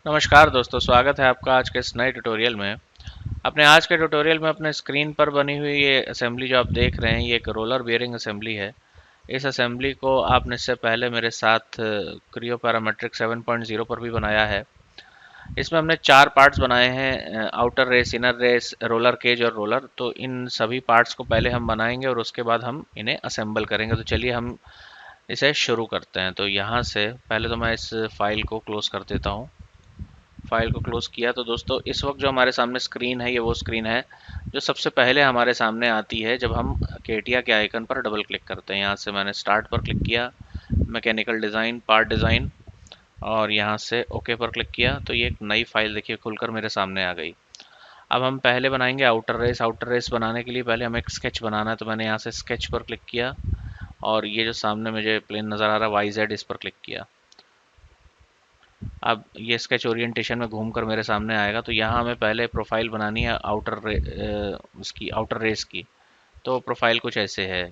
नमस्कार दोस्तों, स्वागत है आपका आज के इस नए ट्यूटोरियल में। अपने आज के ट्यूटोरियल में अपने स्क्रीन पर बनी हुई ये असेंबली जो आप देख रहे हैं, ये एक रोलर बियरिंग असेंबली है। इस असेंबली को आपने इससे पहले मेरे साथ क्रियो पैरामेट्रिक 7.0 पर भी बनाया है। इसमें हमने 4 पार्ट्स बनाए हैं, outer race, inner race, roller cage और रोलर। तो इन सभी पार्ट्स को पहले हम बनाएंगे और उसके बाद हम इन्हें असेंबल करेंगे। तो चलिए हम इसे शुरू करते हैं। तो यहाँ से पहले तो मैं इस फाइल को क्लोज कर देता हूँ। फाइल को क्लोज किया तो दोस्तों इस वक्त जो हमारे सामने स्क्रीन है, ये वो स्क्रीन है जो सबसे पहले हमारे सामने आती है जब हम केटिया के आइकन पर डबल क्लिक करते हैं। यहाँ से मैंने स्टार्ट पर क्लिक किया, मैकेनिकल डिज़ाइन, पार्ट डिज़ाइन, और यहाँ से ओके पर क्लिक किया तो ये एक नई फाइल देखिए खुलकर मेरे सामने आ गई। अब हम पहले बनाएंगे आउटर रेस। आउटर रेस बनाने के लिए पहले हमें एक स्केच बनाना है, तो मैंने यहाँ से स्केच पर क्लिक किया और ये जो सामने मुझे प्लेन नज़र आ रहा है YZ, इस पर क्लिक किया। अब ये स्केच ओरिएंटेशन में घूमकर मेरे सामने आएगा। तो यहाँ हमें पहले प्रोफाइल बनानी है उसकी आउटर रेस की। तो प्रोफाइल कुछ ऐसे है।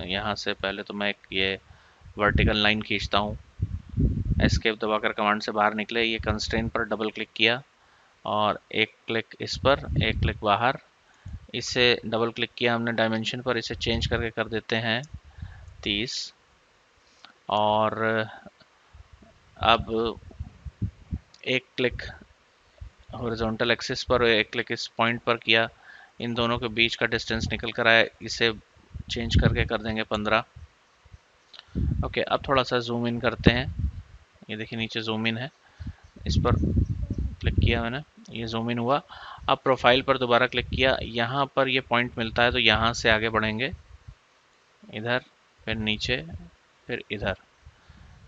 यहाँ से पहले तो मैं एक ये वर्टिकल लाइन खींचता हूँ। एस्केप दबाकर कमांड से बाहर निकले, ये कंस्ट्रेंट पर डबल क्लिक किया और एक क्लिक इस पर, एक क्लिक बाहर। इसे डबल क्लिक किया हमने डायमेंशन पर, इसे चेंज करके कर देते हैं 30। और अब एक क्लिक हॉरिजॉन्टल एक्सिस पर, एक क्लिक इस पॉइंट पर किया, इन दोनों के बीच का डिस्टेंस निकल कर आया, इसे चेंज करके कर देंगे 15। ओके, अब थोड़ा सा जूम इन करते हैं। ये देखिए नीचे जूम इन है, इस पर क्लिक किया मैंने, ये जूम इन हुआ। अब प्रोफाइल पर दोबारा क्लिक किया, यहाँ पर ये पॉइंट मिलता है तो यहाँ से आगे बढ़ेंगे, इधर, फिर नीचे, फिर इधर।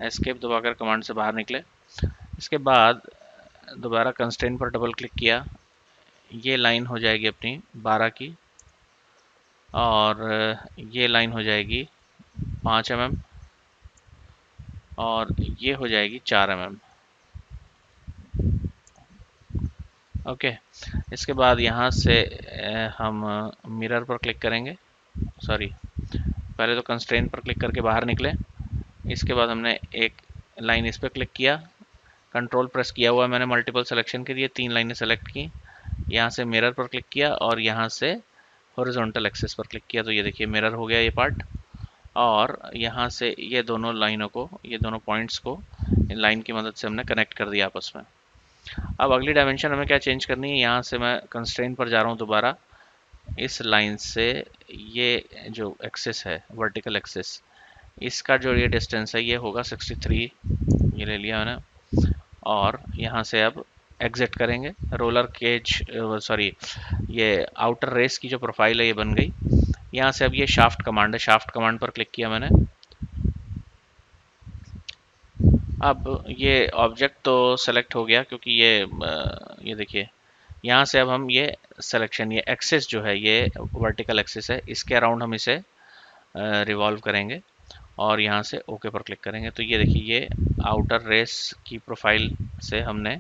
एस्केप दबाकर कमांड से बाहर निकले। इसके बाद दोबारा कंस्ट्रेंट पर डबल क्लिक किया, ये लाइन हो जाएगी अपनी 12 की, और ये लाइन हो जाएगी 5 mm, और ये हो जाएगी 4 mm। ओके, इसके बाद यहाँ से हम मिरर पर क्लिक करेंगे। सॉरी, पहले तो कंस्ट्रेंट पर क्लिक करके बाहर निकले। इसके बाद हमने एक लाइन इस पर क्लिक किया, कंट्रोल प्रेस किया हुआ मैंने मल्टीपल सिलेक्शन के लिए, 3 लाइनें सेलेक्ट की। यहाँ से मिरर पर क्लिक किया और यहाँ से हॉरिजॉन्टल एक्सिस पर क्लिक किया। तो ये देखिए मिरर हो गया ये पार्ट। और यहाँ से ये दोनों लाइनों को, ये दोनों पॉइंट्स को इन लाइन की मदद से हमने कनेक्ट कर दिया आपस में। अब अगली डायमेंशन हमें क्या चेंज करनी है, यहाँ से मैं कंस्ट्रेंट पर जा रहा हूँ दोबारा। इस लाइन से ये जो एक्सिस है, वर्टिकल एक्सिस, इसका जो ये डिस्टेंस है ये होगा 63, ये ले लिया मैंने। और यहाँ से अब एग्जिट करेंगे। रोलर केज, सॉरी, ये आउटर रेस की जो प्रोफाइल है ये बन गई। यहाँ से अब ये शाफ्ट कमांड है, शाफ्ट कमांड पर क्लिक किया मैंने। अब ये ऑब्जेक्ट तो सेलेक्ट हो गया, क्योंकि ये देखिए यहाँ से अब हम ये सिलेक्शन, ये एक्सिस जो है, ये वर्टिकल एक्सिस है, इसके अराउंड हम इसे रिवॉल्व करेंगे और यहाँ से ओके पर क्लिक करेंगे। तो ये देखिए ये आउटर रेस की प्रोफाइल से हमने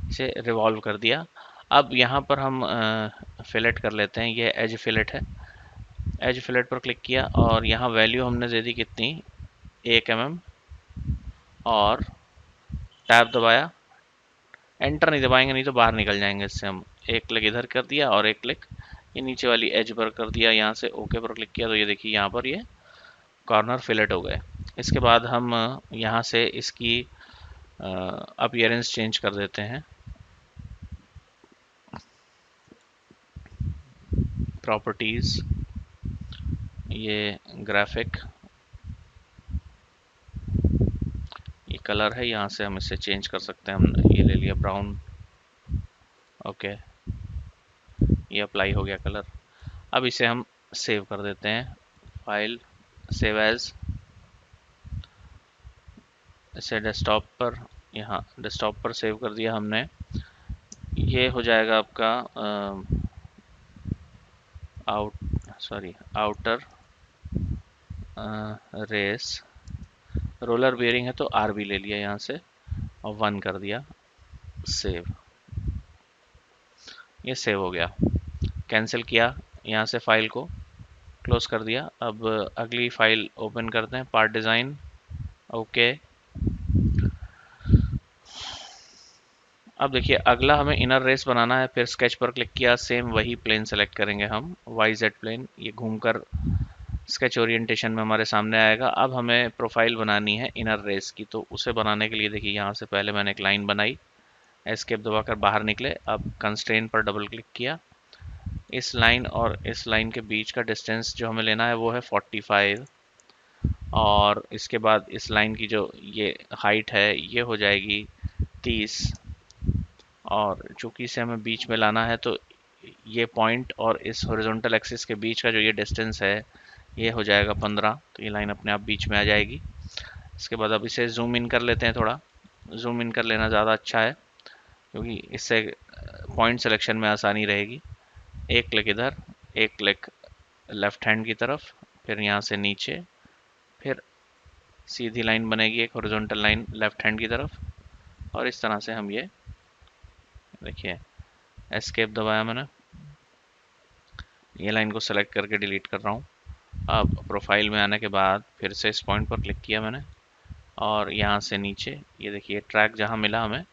इसे रिवॉल्व कर दिया। अब यहाँ पर हम फिलेट कर लेते हैं, ये एज फिलेट है। एज फिलेट पर क्लिक किया और यहाँ वैल्यू हमने दे दी कितनी, 1 mm, और टैब दबाया। एंटर नहीं दबाएंगे, नहीं तो बाहर निकल जाएंगे इससे हम। एक क्लिक इधर कर दिया और एक क्लिक ये नीचे वाली एज पर कर दिया। यहाँ से ओके पर क्लिक किया तो ये देखिए यहाँ पर ये कॉर्नर फिलेट हो गए। इसके बाद हम यहाँ से इसकी अपीयरेंस चेंज कर देते हैं। प्रॉपर्टीज़, ये ग्राफिक, ये कलर है, यहाँ से हम इसे चेंज कर सकते हैं। हम ये ले लिया ब्राउन। ओके, ये अप्लाई हो गया कलर। अब इसे हम सेव कर देते हैं। फाइल, सेव एज, इसे डेस्कटॉप पर, यहाँ डेस्कटॉप पर सेव कर दिया हमने। ये हो जाएगा आपका आउटर रेस, रोलर बेयरिंग है तो आरबी ले लिया यहाँ से और 1 कर दिया, सेव। ये सेव हो गया। कैंसिल किया, यहाँ से फाइल को क्लोज कर दिया। अब अगली फाइल ओपन करते हैं, पार्ट डिज़ाइन। ओके, अब देखिए अगला हमें इनर रेस बनाना है। फिर स्केच पर क्लिक किया, सेम वही प्लेन सेलेक्ट करेंगे हम, वाई जेड प्लेन। ये घूमकर स्केच ओरिएंटेशन में हमारे सामने आएगा। अब हमें प्रोफाइल बनानी है इनर रेस की, तो उसे बनाने के लिए देखिए यहाँ से पहले मैंने एक लाइन बनाई, एस्केप दबाकर बाहर निकले। अब कंस्ट्रेन पर डबल क्लिक किया। इस लाइन और इस लाइन के बीच का डिस्टेंस जो हमें लेना है वो है 45, और इसके बाद इस लाइन की जो ये हाइट है ये हो जाएगी 30, और चूंकि इसे हमें बीच में लाना है तो ये पॉइंट और इस हॉरिजॉन्टल एक्सिस के बीच का जो ये डिस्टेंस है ये हो जाएगा 15। तो ये लाइन अपने आप बीच में आ जाएगी। इसके बाद अब इसे जूम इन कर लेते हैं, थोड़ा जूम इन कर लेना ज़्यादा अच्छा है क्योंकि इससे पॉइंट सिलेक्शन में आसानी रहेगी। एक क्लिक इधर, एक क्लिक लेफ्ट हैंड की तरफ, फिर यहाँ से नीचे, फिर सीधी लाइन बनेगी एक हॉरिजॉन्टल लाइन लेफ्ट हैंड की तरफ, और इस तरह से हम ये देखिए एस्केप दबाया मैंने, ये लाइन को सेलेक्ट करके डिलीट कर रहा हूँ। अब प्रोफाइल में आने के बाद फिर से इस पॉइंट पर क्लिक किया मैंने, और यहाँ से नीचे ये देखिए ट्रैक जहाँ मिला हमें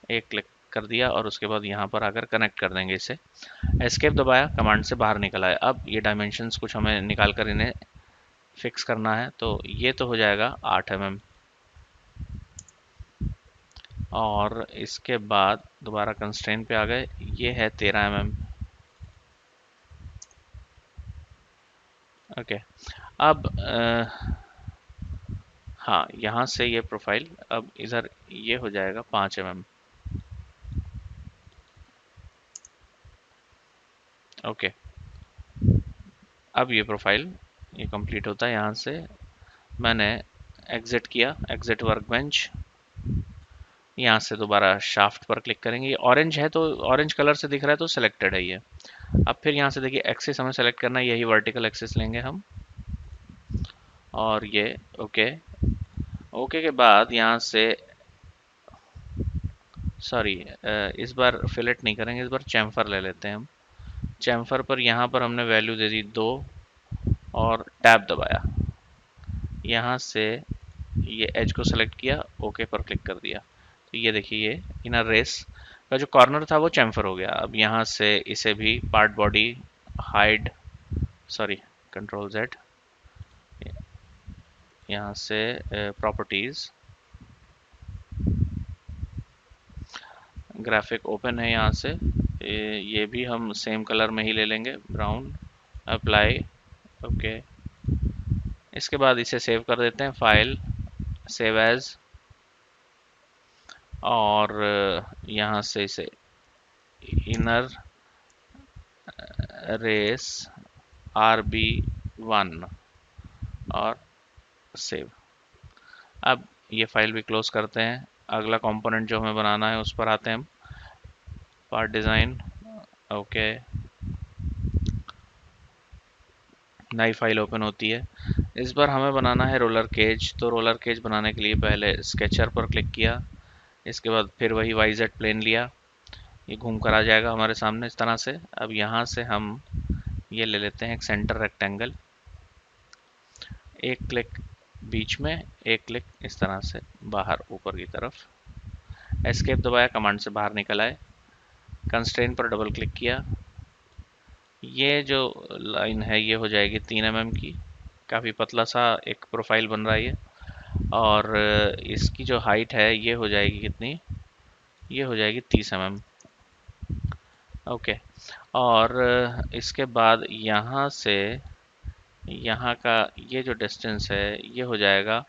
एक क्लिक कर दिया, और उसके बाद यहाँ पर आकर कनेक्ट कर देंगे इसे। एस्केप दबाया, कमांड से बाहर निकल आए। अब ये डायमेंशंस कुछ हमें निकाल कर इन्हें फिक्स करना है, तो ये तो हो जाएगा 8 mm, और इसके बाद दोबारा कंस्ट्रेंट पे आ गए, ये है 13 mm। ओके, अब हाँ यहाँ से ये प्रोफाइल अब इधर ये हो जाएगा 5 mm। ओके, अब ये प्रोफाइल ये कंप्लीट होता है। यहाँ से मैंने एग्जिट किया, एग्जिट वर्कबेंच। यहाँ से दोबारा शाफ्ट पर क्लिक करेंगे, ये ऑरेंज है तो ऑरेंज कलर से दिख रहा है तो सिलेक्टेड है ये। अब फिर यहाँ से देखिए एक्सिस हमें सेलेक्ट करना है, यही वर्टिकल एक्सिस लेंगे हम, और ये ओके। ओके के बाद यहाँ से सॉरी, इस बार फिलेट नहीं करेंगे, इस बार चैम्फर ले लेते हैं हम। चैम्फर पर यहाँ पर हमने वैल्यू दे दी 2, और टैब दबाया। यहाँ से ये एज को सेलेक्ट किया, ओके पर क्लिक कर दिया, तो ये देखिए ये इनर रेस का जो कॉर्नर था वो चैम्फर हो गया। अब यहाँ से इसे भी part body hide, sorry control Z, यहाँ से प्रॉपर्टीज, ग्राफिक ओपन है, यहाँ से ये भी हम सेम कलर में ही ले लेंगे, ब्राउन। Apply, okay. इसके बाद इसे सेव कर देते हैं, फाइल सेव एज, और यहाँ से इसे इनर रेस RB1 और सेव। अब ये फाइल भी क्लोज करते हैं। अगला कंपोनेंट जो हमें बनाना है उस पर आते हैं हम, पार्ट डिज़ाइन, ओके। नई फाइल ओपन होती है। इस बार हमें बनाना है रोलर केज, तो रोलर केज बनाने के लिए पहले स्केचर पर क्लिक किया, इसके बाद फिर वही YZ प्लेन लिया, ये घूम कर आ जाएगा हमारे सामने इस तरह से। अब यहाँ से हम ये ले लेते हैं एक सेंटर रेक्टेंगल, एक क्लिक बीच में, एक क्लिक इस तरह से बाहर ऊपर की तरफ। एस्केप दबाया, कमांड से बाहर निकल आए, कंस्ट्रेंट पर डबल क्लिक किया, ये जो लाइन है ये हो जाएगी 3 mm की, काफ़ी पतला सा एक प्रोफाइल बन रहा है ये। और इसकी जो हाइट है ये हो जाएगी कितनी, ये हो जाएगी 30 mm। ओके, और इसके बाद यहाँ से यहाँ का ये जो डिस्टेंस है ये हो जाएगा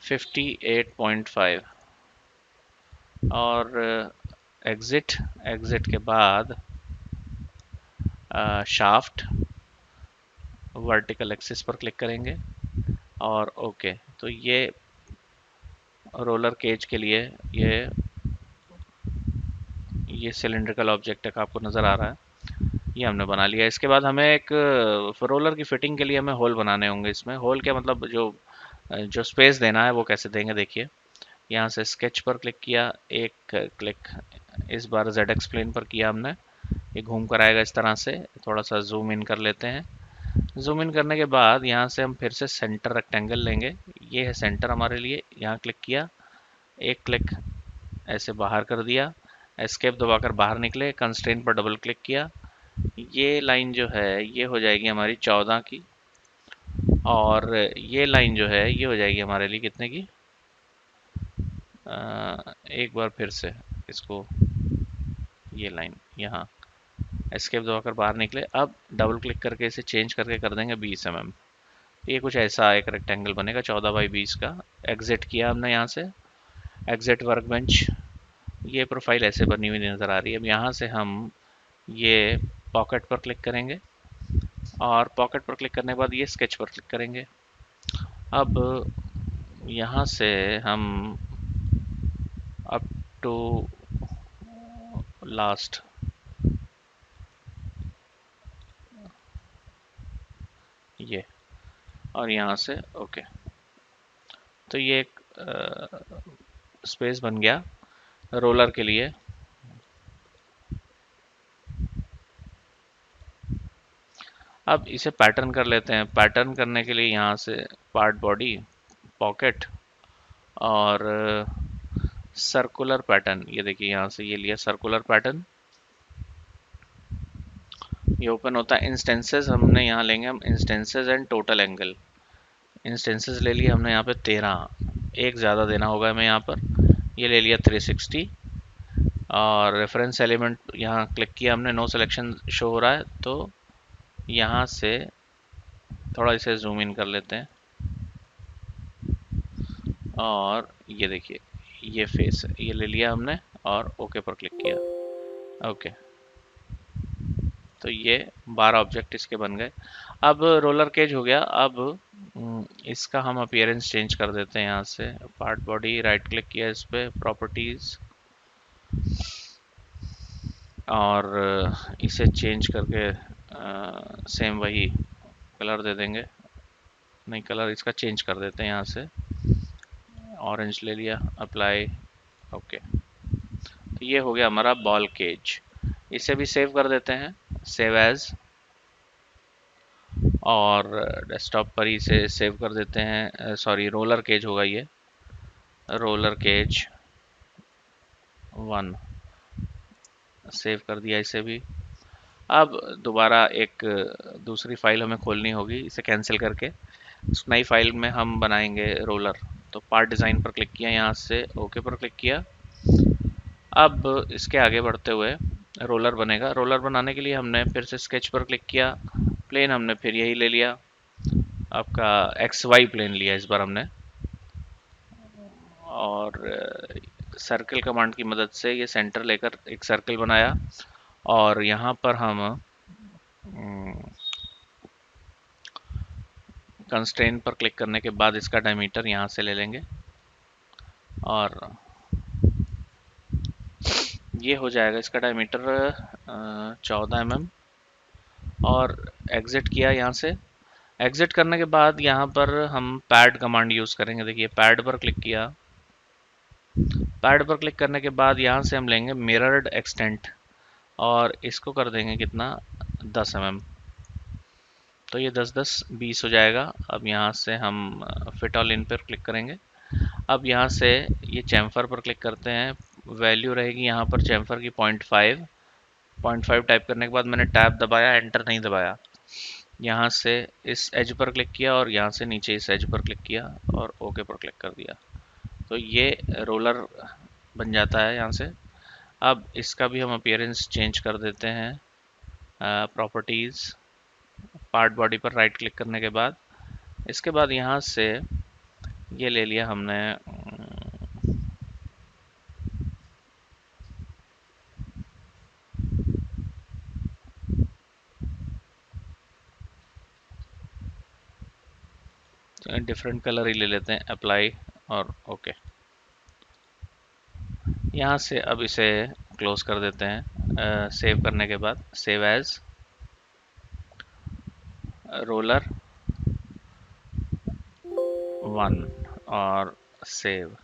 58.5, और एग्ज़िट, एग्ज़िट के बाद शाफ्ट वर्टिकल एक्सिस पर क्लिक करेंगे, और ओके। तो ये रोलर केज के लिए ये सिलेंड्रिकल ऑब्जेक्ट का आपको नज़र आ रहा है, ये हमने बना लिया। इसके बाद हमें एक रोलर की फिटिंग के लिए हमें होल बनाने होंगे। इसमें होल क्या मतलब, जो स्पेस देना है वो कैसे देंगे, देखिए यहाँ से स्केच पर क्लिक किया, एक क्लिक इस बार ZX प्लेन पर किया हमने, ये घूम कर आएगा इस तरह से। थोड़ा सा जूम इन कर लेते हैं। जूम इन करने के बाद यहाँ से हम फिर से सेंटर रेक्टेंगल लेंगे, ये है सेंटर हमारे लिए। यहाँ क्लिक किया, एक क्लिक ऐसे बाहर कर दिया, एस्केप दबाकर बाहर निकले, कंस्ट्रेंट पर डबल क्लिक किया, ये लाइन जो है ये हो जाएगी हमारी 14 की, और ये लाइन जो है ये हो जाएगी हमारे लिए कितने की, एक बार फिर से इसको, ये लाइन यहाँ एस्केप दबाकर बाहर निकले, अब डबल क्लिक करके इसे चेंज करके कर देंगे 20 mm। ये कुछ ऐसा एक रेक्टेंगल बनेगा 14 बाई 20 का। एग्जिट किया हमने यहाँ से, एग्जिट वर्कबेंच, ये प्रोफाइल ऐसे बनी हुई नज़र आ रही है। अब यहाँ से हम ये पॉकेट पर क्लिक करेंगे, और पॉकेट पर क्लिक करने के बाद ये स्केच पर क्लिक करेंगे। अब यहाँ से हम अप टू लास्ट, ये, और यहाँ से ओके। तो ये एक स्पेस बन गया रोलर के लिए। अब इसे पैटर्न कर लेते हैं। पैटर्न करने के लिए यहाँ से पार्ट बॉडी, पॉकेट, और सर्कुलर पैटर्न, ये देखिए यहाँ से ये लिया सर्कुलर पैटर्न, ये ओपन होता है। इंस्टेंसेस हमने यहाँ लेंगे हम, instances and total angle. Instances ले लिए हमने यहाँ पे 13, एक ज़्यादा देना होगा हमें यहाँ पर, ये ले लिया 360। और रेफरेंस एलिमेंट यहाँ क्लिक किया हमने, नो सिलेक्शन शो हो रहा है, तो यहाँ से थोड़ा इसे जूम इन कर लेते हैं, और ये देखिए ये फेस है, ये ले लिया हमने और ओके पर क्लिक किया। ओके, तो ये 12 ऑब्जेक्ट इसके बन गए। अब रोलर केज हो गया। अब इसका हम अपीयरेंस चेंज कर देते हैं। यहाँ से पार्ट बॉडी, राइट क्लिक किया इस पर, प्रॉपर्टीज, और इसे चेंज करके सेम वही कलर दे देंगे, नहीं कलर इसका चेंज कर देते हैं, यहाँ से ऑरेंज ले लिया, अप्लाई, ओके। तो ये हो गया हमारा बॉल केज। इसे भी सेव कर देते हैं, सेव एज, और डेस्कटॉप पर ही इसे सेव कर देते हैं। सॉरी, रोलर केज होगा ये, रोलर केज 1, सेव कर दिया इसे भी। अब दोबारा एक दूसरी फाइल हमें खोलनी होगी, इसे कैंसिल करके उस नई फाइल में हम बनाएंगे रोलर। तो पार्ट डिज़ाइन पर क्लिक किया, यहाँ से ओके पर क्लिक किया। अब इसके आगे बढ़ते हुए रोलर बनेगा। रोलर बनाने के लिए हमने फिर से स्केच पर क्लिक किया, प्लेन हमने फिर यही ले लिया, आपका XY प्लेन लिया इस बार हमने, और सर्कल कमांड की मदद से ये सेंटर लेकर एक सर्कल बनाया, और यहाँ पर हम कंस्ट्रेंट पर क्लिक करने के बाद इसका डायमीटर यहाँ से ले लेंगे, और ये हो जाएगा इसका डायमीटर 14 mm। और एग्जिट किया यहाँ से। एग्जिट करने के बाद यहाँ पर हम पैड कमांड यूज़ करेंगे। देखिए पैड पर क्लिक किया, पैड पर क्लिक करने के बाद यहाँ से हम लेंगे मिरर्ड एक्सटेंट, और इसको कर देंगे कितना, 10 mm। तो ये 10-10-20 हो जाएगा। अब यहाँ से हम फिट ऑल इन पर क्लिक करेंगे। अब यहाँ से ये चैम्फर पर क्लिक करते हैं, वैल्यू रहेगी यहाँ पर चैम्फर की 0.5 टाइप करने के बाद मैंने टैब दबाया, एंटर नहीं दबाया। यहाँ से इस एज पर क्लिक किया, और यहाँ से नीचे इस एज पर क्लिक किया, और ओके पर क्लिक कर दिया। तो ये रोलर बन जाता है यहाँ से। अब इसका भी हम अपीयरेंस चेंज कर देते हैं। प्रॉपर्टीज़, पार्ट बॉडी पर राइट क्लिक करने के बाद, इसके बाद यहाँ से ये ले लिया हमने डिफरेंट कलर ही ले लेते हैं, अप्लाई और ओके। यहाँ से अब इसे क्लोज कर देते हैं। सेव करने के बाद सेव एज रोलर 1 और सेव,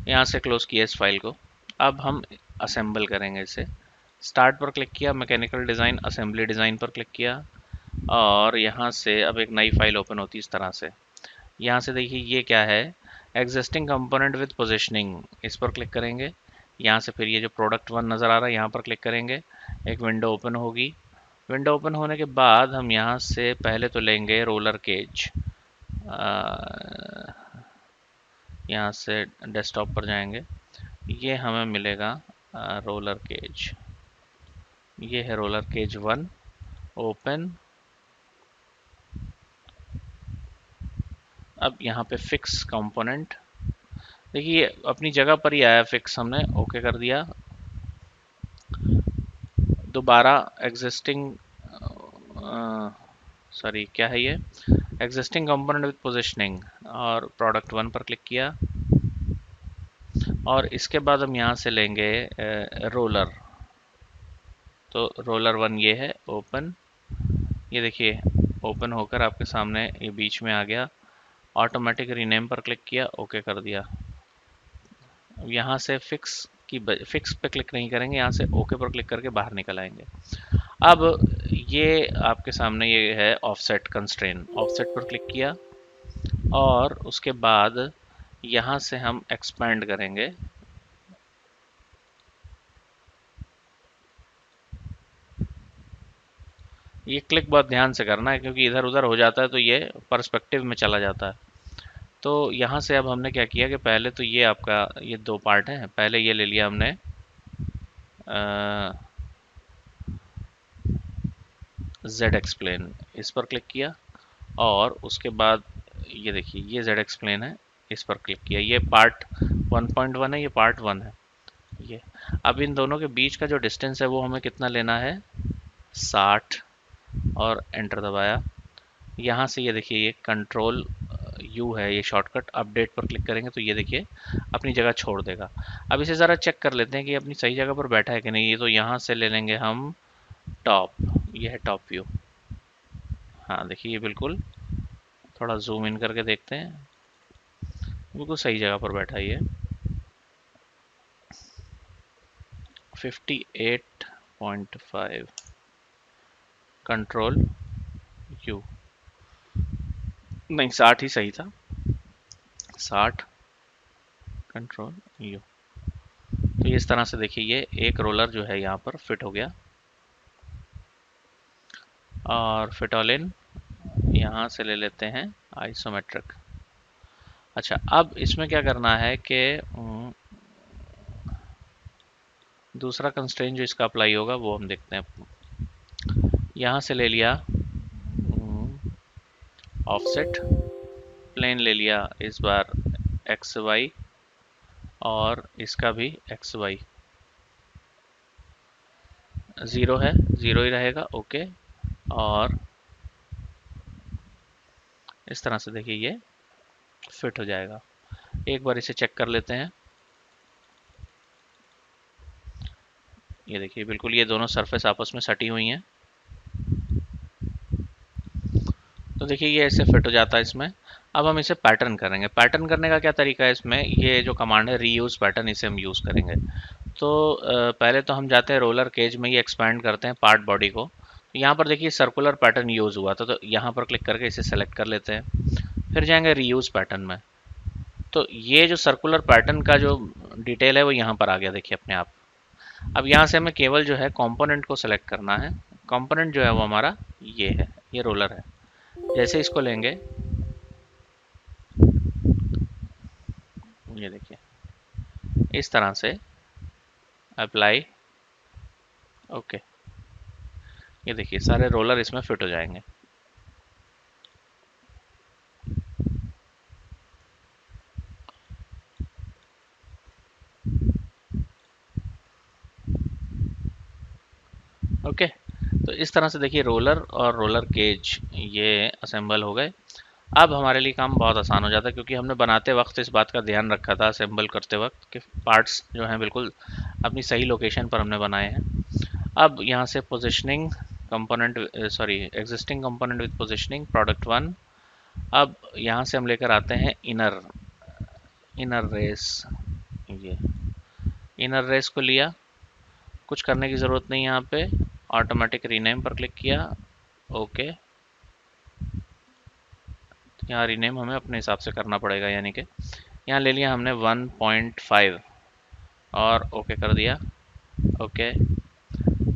यहाँ से क्लोज किया इस फाइल को। अब हम असेंबल करेंगे इसे। स्टार्ट पर क्लिक किया, मैकेनिकल डिज़ाइन, असेंबली डिज़ाइन पर क्लिक किया, और यहाँ से अब एक नई फाइल ओपन होती है इस तरह से। यहाँ से देखिए ये क्या है, एग्जिस्टिंग कंपोनेंट विद पोजिशनिंग, इस पर क्लिक करेंगे। यहाँ से फिर ये जो प्रोडक्ट वन नज़र आ रहा है यहाँ पर क्लिक करेंगे, एक विंडो ओपन होगी। विंडो ओपन होने के बाद हम यहाँ से पहले तो लेंगे रोलर केज। यहाँ से डेस्कटॉप पर जाएंगे, ये हमें मिलेगा रोलर केज। ये है रोलर केज वन। ओपन। अब यहाँ पे फिक्स कंपोनेंट, देखिए अपनी जगह पर ही आया फिक्स, हमने ओके कर दिया। दोबारा एग्जिस्टिंग, सॉरी क्या है ये, एग्जिस्टिंग कंपोनेंट विद पोजिशनिंग, और प्रोडक्ट वन पर क्लिक किया। और इसके बाद हम यहाँ से लेंगे रोलर। तो रोलर वन ये है, ओपन। ये देखिए ओपन होकर आपके सामने ये बीच में आ गया। ऑटोमेटिक रीनेम पर क्लिक किया, ओके कर दिया। यहाँ से फिक्स पे क्लिक नहीं करेंगे, यहाँ से ओके पर क्लिक करके बाहर निकल आएंगे। अब ये आपके सामने ये है ऑफसेट कंस्ट्रेन। ऑफसेट पर क्लिक किया और उसके बाद यहाँ से हम एक्सपैंड करेंगे। ये क्लिक बहुत ध्यान से करना है क्योंकि इधर उधर हो जाता है तो ये पर्सपेक्टिव में चला जाता है। तो यहाँ से अब हमने क्या किया कि पहले तो ये आपका ये दो पार्ट हैं, पहले ये ले लिया हमने जेड एक्सप्लेन, इस पर क्लिक किया। और उसके बाद ये देखिए ये जेड एक्सप्लेन है, इस पर क्लिक किया। ये पार्ट 1.1 है, ये पार्ट 1 है। ये अब इन दोनों के बीच का जो डिस्टेंस है वो हमें कितना लेना है, 60, और एंटर दबाया। यहाँ से ये देखिए ये कंट्रोल यू है, ये शॉर्टकट। अपडेट पर क्लिक करेंगे तो ये देखिए अपनी जगह छोड़ देगा। अब इसे ज़रा चेक कर लेते हैं कि अपनी सही जगह पर बैठा है कि नहीं। ये तो यहाँ से ले लेंगे हम टॉप, ये है टॉप व्यू। हाँ देखिए ये बिल्कुल, थोड़ा जूम इन करके देखते हैं, बिल्कुल सही जगह पर बैठा है ये। 58.5, कंट्रोल यू, नहीं 60 ही सही था, 60, कंट्रोल यू। तो इस तरह से देखिए ये एक रोलर जो है यहाँ पर फिट हो गया। और फिट ऑल इन यहाँ से ले लेते हैं आइसोमेट्रिक। अच्छा अब इसमें क्या करना है कि दूसरा कंस्ट्रेंट जो इसका अप्लाई होगा वो हम देखते हैं। यहाँ से ले लिया ऑफसेट, प्लेन ले लिया इस बार एक्स वाई, और इसका भी एक्स वाई। 0 है, 0 ही रहेगा, ओके। और इस तरह से देखिए ये फिट हो जाएगा। एक बार इसे चेक कर लेते हैं। ये देखिए बिल्कुल ये दोनों सरफेस आपस में सटी हुई हैं। तो देखिए ये ऐसे फिट हो जाता है इसमें। अब हम इसे पैटर्न करेंगे। पैटर्न करने का क्या तरीका है इसमें, ये जो कमांड है रीयूज पैटर्न, इसे हम यूज़ करेंगे। तो पहले तो हम जाते हैं रोलर केज में, ये एक्सपैंड करते हैं पार्ट बॉडी को। तो यहाँ पर देखिए सर्कुलर पैटर्न यूज़ हुआ था, तो यहाँ पर क्लिक करके इसे सेलेक्ट कर लेते हैं। फिर जाएंगे रीयूज पैटर्न में। तो ये जो सर्कुलर पैटर्न का जो डिटेल है वो यहाँ पर आ गया देखिए अपने आप। अब यहाँ से हमें केवल जो है कंपोनेंट को सेलेक्ट करना है। कंपोनेंट जो है वो हमारा ये है, ये रोलर है। जैसे इसको लेंगे, ये देखिए इस तरह से अप्लाई, ओके। ये देखिए सारे रोलर इसमें फिट हो जाएंगे। ओके, तो इस तरह से देखिए रोलर और रोलर केज ये असेंबल हो गए। अब हमारे लिए काम बहुत आसान हो जाता है क्योंकि हमने बनाते वक्त इस बात का ध्यान रखा था असेंबल करते वक्त कि पार्ट्स जो हैं बिल्कुल अपनी सही लोकेशन पर हमने बनाए हैं। अब यहाँ से positioning component, sorry existing component with positioning, product one. अब यहाँ से हम लेकर आते हैं इनर, इनर रेस। ये इनर रेस को लिया, कुछ करने की ज़रूरत नहीं यहाँ पे। ऑटोमेटिक रीनेम पर क्लिक किया, ओके। यहाँ रीनेम हमें अपने हिसाब से करना पड़ेगा, यानी कि यहाँ ले लिया हमने 1.5, और ओके कर दिया। ओके,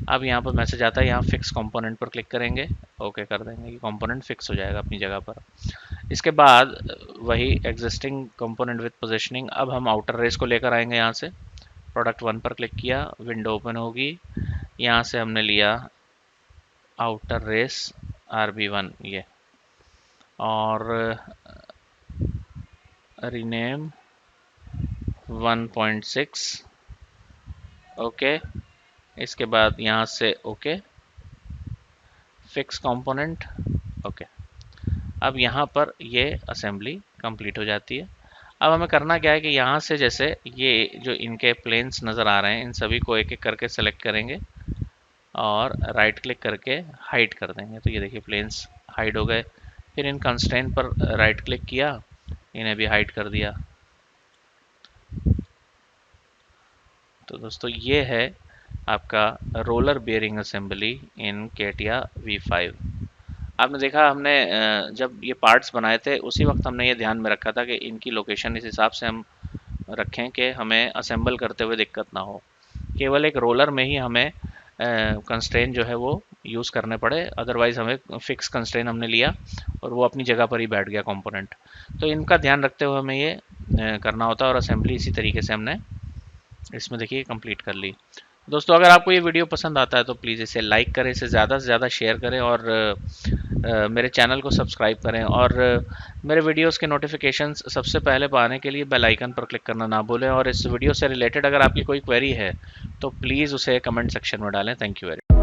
अब यहाँ पर मैसेज आता है, यहाँ फिक्स कंपोनेंट पर क्लिक करेंगे, ओके कर देंगे कि कंपोनेंट फिक्स हो जाएगा अपनी जगह पर। इसके बाद वही एग्जिस्टिंग कंपोनेंट विद पोजीशनिंग, अब हम आउटर रेस को लेकर आएंगे। यहाँ से प्रोडक्ट 1 पर क्लिक किया, विंडो ओपन होगी, यहाँ से हमने लिया आउटर रेस RB1 ये, और रीनेम 1.6, ओके। इसके बाद यहाँ से ओके, फिक्स कंपोनेंट, ओके। अब यहाँ पर ये असेंबली कंप्लीट हो जाती है। अब हमें करना क्या है कि यहाँ से जैसे ये जो इनके प्लेन्स नज़र आ रहे हैं, इन सभी को एक एक करके सेलेक्ट करेंगे और राइट क्लिक करके हाइड कर देंगे। तो ये देखिए प्लेन्स हाइड हो गए। फिर इन कंस्ट्रेंट पर राइट क्लिक किया, इन्हें भी हाइड कर दिया। तो दोस्तों ये है आपका roller bearing assembly in CATIA V5। आपने देखा, हमने जब ये पार्ट्स बनाए थे उसी वक्त हमने ये ध्यान में रखा था कि इनकी लोकेशन इस हिसाब से हम रखें कि हमें असेंबल करते हुए दिक्कत ना हो। केवल एक रोलर में ही हमें कंस्ट्रेन जो है वो यूज़ करने पड़े, अदरवाइज़ हमें फिक्स कंस्ट्रेन हमने लिया और वो अपनी जगह पर ही बैठ गया कंपोनेंट। तो इनका ध्यान रखते हुए हमें ये करना होता है, और असेंबली इसी तरीके से हमने इसमें देखिए कंप्लीट कर ली। दोस्तों अगर आपको ये वीडियो पसंद आता है तो प्लीज़ इसे लाइक करें, इसे ज़्यादा से ज़्यादा शेयर करें, और मेरे चैनल को सब्सक्राइब करें, और मेरे वीडियोस के नोटिफिकेशंस सबसे पहले पाने के लिए बेल आइकन पर क्लिक करना ना भूलें। और इस वीडियो से रिलेटेड अगर आपकी कोई क्वेरी है तो प्लीज़ उसे कमेंट सेक्शन में डालें। Thank you very much.